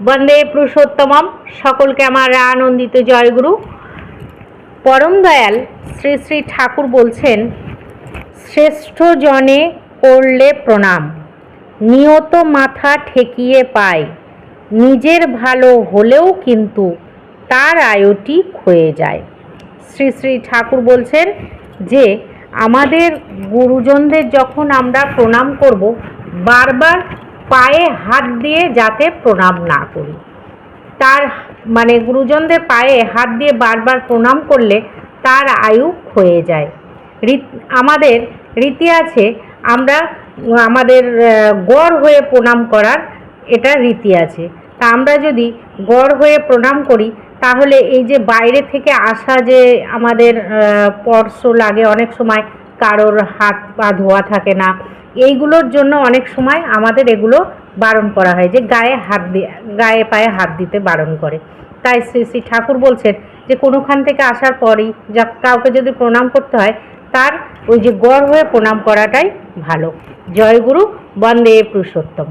বন্দে পুরুষোত্তমম। সকলকে আমার আনন্দিত জয়গুরু। পরম দয়াল শ্রী শ্রী ঠাকুর বলছেন, শ্রেষ্ঠ জনে করলে প্রণাম, নিয়ত মাথা ঠেকিয়ে পায়, নিজের ভালো হলেও কিন্তু তার আয়টি ক্ষয়ে যায়। শ্রী শ্রী ঠাকুর বলছেন যে আমাদের গুরুজনদের যখন আমরা প্রণাম করব, বারবার পায়ে হাত দিয়ে যাতে প্রণাম না করি। তার মানে গুরুজনদের পায়ে হাত দিয়ে বারবার প্রণাম করলে তার আয়ু ক্ষয়ে যায়। আমাদের রীতি আছে, আমরা আমাদের গড় হয়ে প্রণাম করার এটা রীতি আছে। তা আমরা যদি গড় হয়ে প্রণাম করি, তাহলে এই যে বাইরে থেকে আসা যে আমাদের স্পর্শ লাগে, অনেক সময় কারোর হাত পা ধোয়া থাকে না, এইগুলোর জন্য অনেক সময় আমাদের এগুলো বারণ করা হয়, যে গায়ে পায়ে হাত দিতে বারণ করে। তাই শ্রী শ্রী ঠাকুর বলছেন যে কোনোখান থেকে আসার পরই যা কাউকে যদি প্রণাম করতে হয়, তার ওই যে গড় হয়ে প্রণাম করাটাই ভালো। জয় গুরু। বন্দে পুরুষোত্তম।